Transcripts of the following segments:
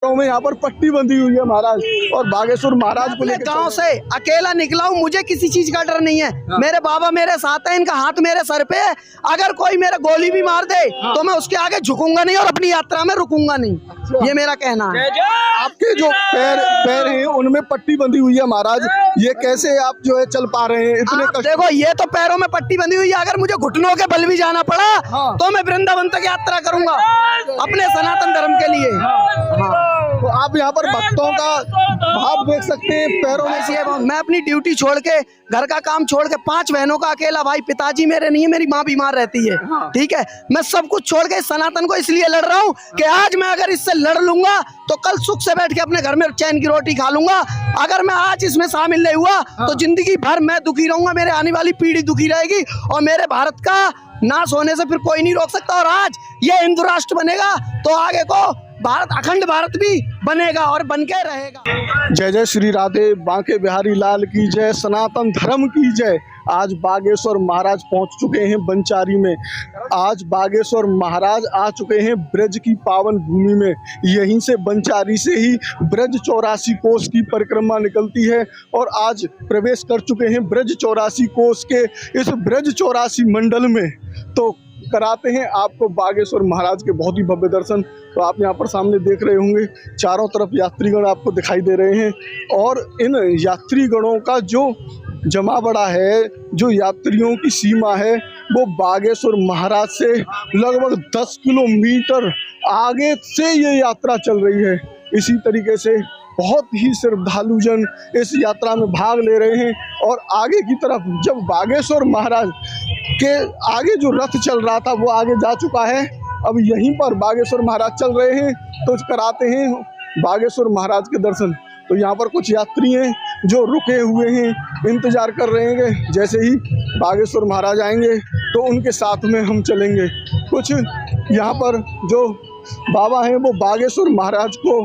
में यहाँ पर पट्टी बंधी हुई है महाराज, और बागेश्वर महाराज को लेकर गांव से अकेला निकला हूँ, मुझे किसी चीज का डर नहीं है। मेरे बाबा मेरे साथ है, इनका हाथ मेरे सर पे है। अगर कोई मेरे गोली भी मार दे तो मैं उसके आगे झुकूंगा नहीं और अपनी यात्रा में रुकूंगा नहीं। ये मेरा कहना है। आपके जो पैर हैं उनमें पट्टी बंधी हुई है महाराज, ये कैसे आप जो है चल पा रहे हैं इतने कष्ट? देखो, ये तो पैरों में पट्टी बंधी हुई है। अगर मुझे घुटनों के बल भी जाना पड़ा तो मैं वृंदावन तक यात्रा करूंगा अपने सनातन धर्म के लिए। तो आप यहाँ पर भक्तों का भाव देख सकते हैं, पैरों में मैं अपनी ड्यूटी छोड़ के, घर का काम छोड़ के, 5 बहनों का अकेला भाई, पिताजी मेरे नहीं है, मेरी माँ बीमार रहती है, ठीक है। मैं सब कुछ छोड़ के सनातन को इसलिए लड़ रहा हूँ कि आज मैं अगर इससे लड़ लूंगा तो कल सुख से बैठ के अपने घर में चैन की रोटी खा लूंगा। अगर मैं आज इसमें शामिल नहीं हुआ तो जिंदगी भर मैं दुखी रहूंगा, मेरे आने वाली पीढ़ी दुखी रहेगी, और मेरे भारत का नाश होने से फिर कोई नहीं रोक सकता। और आज ये हिंदू राष्ट्र बनेगा तो आगे को भारत, अखंड भारत भी बनेगा और बन के रहेगा। जय जय श्री राधे, बांके बिहारी लाल की जय, सनातन धर्म की जय। आज बागेश्वर महाराज पहुंच चुके हैं बंचारी में। आज बागेश्वर महाराज आ चुके हैं ब्रज की पावन भूमि में। यहीं से बंचारी से ही ब्रज 84 कोस की परिक्रमा निकलती है, और आज प्रवेश कर चुके हैं ब्रज 84 कोस के इस ब्रज 84 मंडल में। तो कराते हैं आपको बागेश्वर महाराज के बहुत ही भव्य दर्शन। तो आप यहाँ पर सामने देख रहे होंगे, चारों तरफ यात्रीगण आपको दिखाई दे रहे हैं, और इन यात्रीगणों का जो जमावड़ा है, जो यात्रियों की सीमा है, वो बागेश्वर महाराज से लगभग 10 किलोमीटर आगे से ये यात्रा चल रही है। इसी तरीके से बहुत ही श्रद्धालुजन इस यात्रा में भाग ले रहे हैं। और आगे की तरफ जब बागेश्वर महाराज के आगे जो रथ चल रहा था वो आगे जा चुका है, अब यहीं पर बागेश्वर महाराज चल रहे हैं। तो कराते हैं बागेश्वर महाराज के दर्शन। तो यहाँ पर कुछ यात्री हैं जो रुके हुए हैं, इंतजार कर रहे हैं जैसे ही बागेश्वर महाराज आएंगे तो उनके साथ में हम चलेंगे। कुछ यहाँ पर जो बाबा हैं वो बागेश्वर महाराज को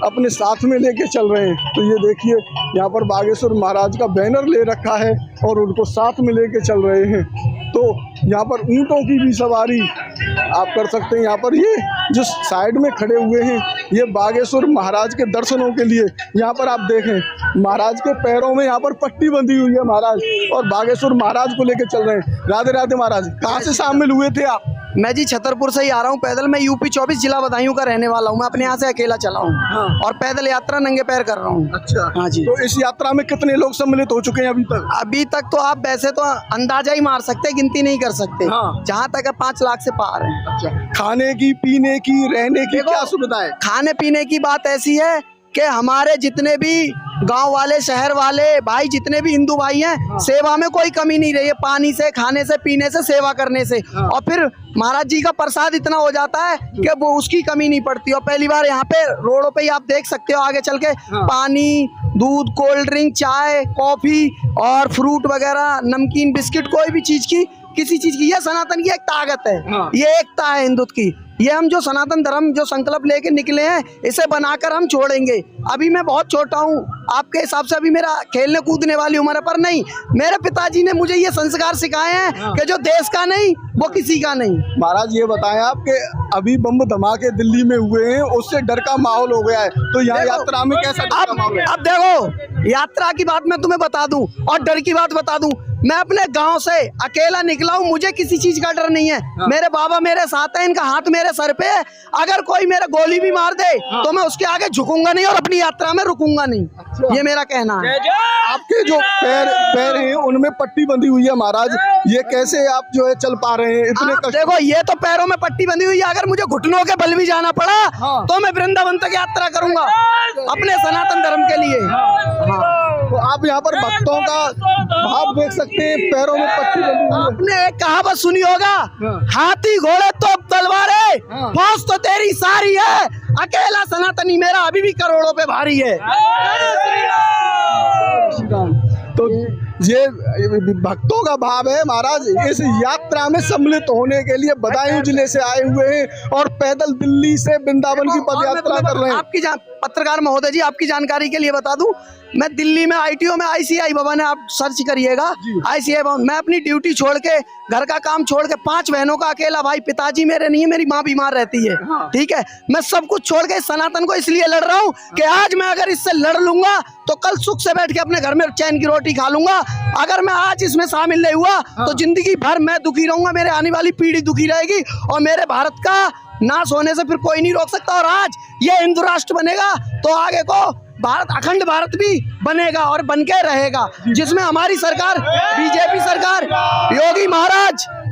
अपने साथ में लेके चल रहे हैं। तो ये देखिए, यहाँ पर बागेश्वर महाराज का बैनर ले रखा है और उनको साथ में लेके चल रहे हैं। तो यहाँ पर ऊँटों की भी सवारी आप कर सकते हैं। यहाँ पर ये जो साइड में खड़े हुए हैं ये बागेश्वर महाराज के दर्शनों के लिए। यहाँ पर आप देखें, महाराज के पैरों में यहाँ पर पट्टी बंधी हुई है महाराज, और बागेश्वर महाराज को लेके चल रहे हैं। राधे राधे महाराज, कहाँ से शामिल हुए थे आप? मैं जी छतरपुर से ही आ रहा हूँ पैदल। मैं यूपी 24 जिला बदायूं का रहने वाला हूँ। मैं अपने यहाँ से अकेला चला हूँ और पैदल यात्रा नंगे पैर कर रहा हूँ। अच्छा, हाँ जी। तो इस यात्रा में कितने लोग सम्मिलित हो चुके हैं अभी तक? अभी तक तो आप वैसे तो अंदाजा ही मार सकते, गिनती नहीं कर सकते। जहाँ तक है 5 लाख से पार है। अच्छा, खाने की, पीने की, रहने की क्या सुविधा है? खाने पीने की बात ऐसी है कि हमारे जितने भी गांव वाले, शहर वाले भाई, जितने भी हिंदू भाई हैं, सेवा में कोई कमी नहीं रही है। पानी से, खाने से, पीने से, सेवा करने से। और फिर महाराज जी का प्रसाद इतना हो जाता है कि वो उसकी कमी नहीं पड़ती। और पहली बार यहाँ पे रोडों पे ही आप देख सकते हो आगे चल के पानी, दूध, कोल्ड ड्रिंक, चाय, कॉफी और फ्रूट वगैरह, नमकीन, बिस्किट, कोई भी चीज की, किसी चीज की, ये सनातन की एक ताकत है। ये एकता है हिंदुत्व की। ये हम जो सनातन धर्म जो संकल्प लेके निकले हैं, इसे बनाकर हम छोड़ेंगे। अभी मैं बहुत छोटा हूँ, आपके हिसाब से अभी मेरा खेलने कूदने वाली उम्र है, पर नहीं, मेरे पिताजी ने मुझे ये संस्कार सिखाए हैं कि जो देश का नहीं वो किसी का नहीं। महाराज ये बताएं आप कि अभी बम धमाके दिल्ली में हुए हैं, उससे डर का माहौल हो गया है, तो यहाँ यात्रा में कैसा डर का माहौल है? अब देखो, यात्रा की बात मैं तुम्हें बता दूं और डर की बात बता दूं। मैं अपने गांव से अकेला निकला हूँ, मुझे किसी चीज का डर नहीं है। मेरे बाबा मेरे साथ है, इनका हाथ मेरे सर पे है। अगर कोई मेरे गोली भी मार दे तो मैं उसके आगे झुकूंगा नहीं और अपनी यात्रा में रुकूंगा नहीं। ये मेरा कहना है। आपके जो पैर हैं उनमें पट्टी बंधी हुई है महाराज, ये कैसे आप जो है चल पा रहे हैं इतने कष्ट? देखो, ये तो पैरों में पट्टी बंधी हुई है। अगर मुझे घुटनों के बल भी जाना पड़ा तो मैं वृंदावन तक यात्रा करूंगा अपने सनातन धर्म के लिए। तो आप यहाँ पर भक्तों का भाव देख सकते हैं, पैरों में पट्टी बंधी हुई है। आपने एक कहावत सुनी होगा, हाथी घोड़े तो तलवारें, फौज तो तेरी सारी है, अकेला सनातनी मेरा अभी भी करोड़ों पे भारी है। तो ये भक्तों का भाव है महाराज। इस यात्रा में सम्मिलित होने के लिए बदायूं जिले से आए हुए हैं और पैदल दिल्ली से वृंदावन की पद यात्रा कर रहे हैं। आपकी पत्रकार महोदय जी, आपकी जानकारी के लिए बता दूं, मैं दिल्ली में ITO में ICI भवन है, आप सर्च करिएगा ICI भवन। मैं अपनी ड्यूटी छोड़ के, घर का काम छोड़ के, 5 बहनों का अकेला भाई, पिताजी मेरे नहीं है, मेरी माँ बीमार रहती है, ठीक है, मैं सब कुछ छोड़ के सनातन को इसलिए लड़ रहा हूँ कि आज मैं अगर इससे लड़ लूंगा तो कल सुख से बैठ के अपने घर में चैन की रोटी खा लूंगा। अगर मैं आज इसमें शामिल नहीं हुआ तो जिंदगी भर मैं दुखी रहूंगा, मेरे आने वाली पीढ़ी दुखी रहेगी, और मेरे भारत का नाश होने से फिर कोई नहीं रोक सकता। और आज ये हिंदू राष्ट्र बनेगा तो आगे को भारत, अखंड भारत भी बनेगा और बन के रहेगा, जिसमें हमारी सरकार, बीजेपी सरकार,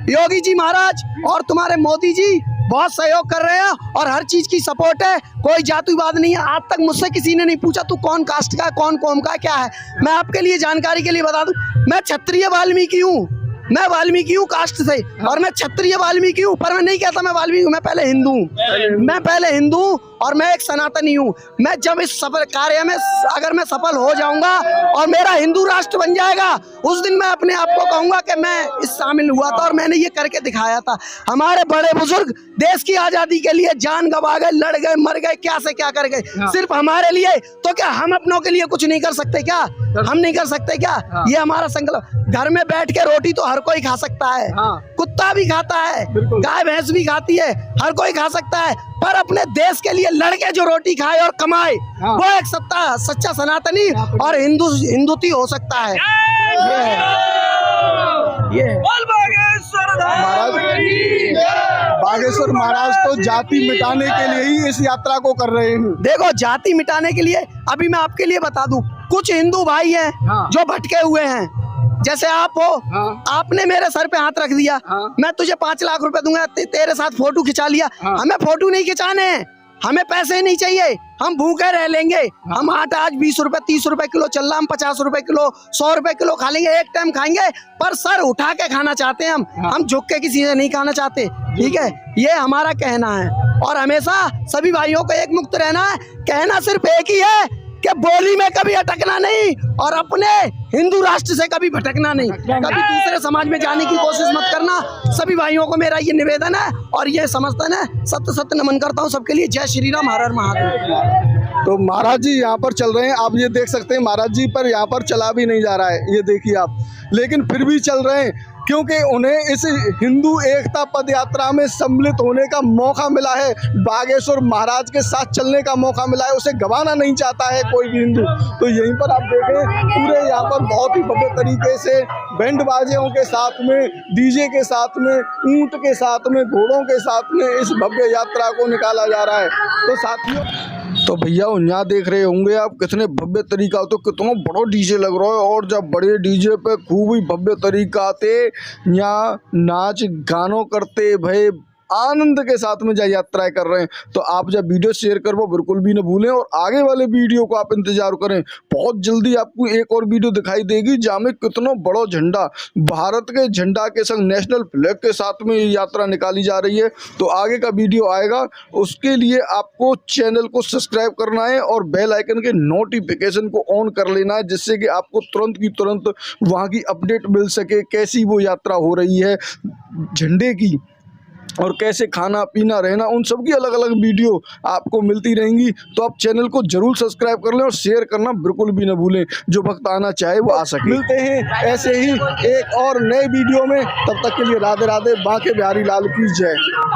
योगी जी महाराज और तुम्हारे मोदी जी बहुत सहयोग कर रहे हैं और हर चीज की सपोर्ट है, कोई जातिवाद नहीं है। आज तक मुझसे किसी ने नहीं पूछा तू कौन कास्ट का है, कौन कौम का है, क्या है। मैं आपके लिए जानकारी के लिए बता दूं, मैं क्षत्रिय वाल्मीकि हूँ, मैं वाल्मीकि हूँ कास्ट से, और मैं क्षत्रिय वाल्मीकि हूँ, पर मैं नहीं कहता मैं वाल्मीकि हूँ, मैं पहले हिंदू हूँ, मैं पहले हिंदू हूँ और मैं एक सनातनी हूँ। मैं जब इस सफल कार्य में अगर मैं सफल हो जाऊंगा और मेरा हिंदू राष्ट्र बन जाएगा, उस दिन मैं अपने आप को कहूंगा कि मैं इस शामिल हुआ था और मैंने ये करके दिखाया था। हमारे बड़े बुजुर्ग देश की आजादी के लिए जान गंवा गए, लड़ गए, मर गए, क्या से क्या कर गए, सिर्फ हमारे लिए। तो क्या हम अपनों के लिए कुछ नहीं कर सकते क्या? हम नहीं कर सकते क्या? ये हमारा संकल्प। घर में बैठ के रोटी तो हर कोई खा सकता है, कुत्ता भी खाता है, गाय भैंस भी खाती है, हर कोई खा सकता है, पर अपने देश के लिए लड़के जो रोटी खाए और कमाए, वो एक सच्चा सनातनी और हिंदुती हो सकता है। ये है। बागेश्वर महाराज तो जाति मिटाने के लिए ही इस यात्रा को कर रहे हैं। देखो, जाति मिटाने के लिए अभी मैं आपके लिए बता दूं, कुछ हिंदू भाई हैं जो भटके हुए हैं, जैसे आप हो, आपने मेरे सर पे हाथ रख दिया, मैं तुझे 5 लाख रुपए दूंगा, तेरे साथ फोटो खिंचा लिया। हमें फोटो नहीं खिंचाने हैं, हमें पैसे नहीं चाहिए, हम भूखे रह लेंगे। हम आटा आज 20 रुपए 30 रुपए किलो चल रहा, हम 50 रुपए किलो 100 रुपए किलो खा लेंगे, एक टाइम खाएंगे, पर सर उठा के खाना चाहते हैं हम झुक के किसी से नहीं खाना चाहते, ठीक है। ये हमारा कहना है और हमेशा सभी भाइयों को एक मुक्त रहना है। कहना सिर्फ एक ही है कि बोली में कभी अटकना नहीं और अपने हिंदू राष्ट्र से कभी भटकना नहीं, कभी दूसरे समाज में जाने की कोशिश मत करना। सभी भाइयों को मेरा ये निवेदन है और ये समर्थन है। सत्य सत्य नमन करता हूँ सबके लिए। जय श्री राम, हर हर महादेव। तो महाराज जी यहाँ पर चल रहे हैं, आप ये देख सकते हैं महाराज जी पर यहाँ पर चला भी नहीं जा रहा है, ये देखिए आप, लेकिन फिर भी चल रहे हैं क्योंकि उन्हें इस हिंदू एकता पद यात्रा में सम्मिलित होने का मौका मिला है, बागेश्वर महाराज के साथ चलने का मौका मिला है, उसे गंवाना नहीं चाहता है कोई भी हिंदू। तो यहीं पर आप देखें, पूरे यहाँ पर बहुत ही भव्य तरीके से बैंड बाजियों के साथ में, डीजे के साथ में, ऊंट के साथ में, घोड़ों के साथ में इस भव्य यात्रा को निकाला जा रहा है। तो साथियों, तो भैया यहाँ देख रहे होंगे आप कितने भव्य तरीका, तो कितना बड़ा डीजे लग रहा है, और जब बड़े डीजे पे खूब ही भव्य तरीका आते यहाँ नाच गानों करते भय आनंद के साथ में जब यात्राएं कर रहे हैं। तो आप जब वीडियो शेयर करो बिल्कुल भी न भूलें और आगे वाले वीडियो को आप इंतजार करें। बहुत जल्दी आपको एक और वीडियो दिखाई देगी जहाँ में कितना बड़ा झंडा, भारत के झंडा के संग नेशनल फ्लैग के साथ में ये यात्रा निकाली जा रही है। तो आगे का वीडियो आएगा, उसके लिए आपको चैनल को सब्सक्राइब करना है और बेल आइकन के नोटिफिकेशन को ऑन कर लेना है, जिससे कि आपको तुरंत की तुरंत वहाँ की अपडेट मिल सके, कैसी वो यात्रा हो रही है झंडे की और कैसे खाना पीना रहना, उन सब की अलग अलग वीडियो आपको मिलती रहेंगी। तो आप चैनल को जरूर सब्सक्राइब कर लें और शेयर करना बिल्कुल भी न भूलें। जो वक्त आना चाहे वो आ सके। मिलते हैं ऐसे ही एक और नए वीडियो में, तब तक के लिए राधे राधे। बांके बिहारी लाल की जय।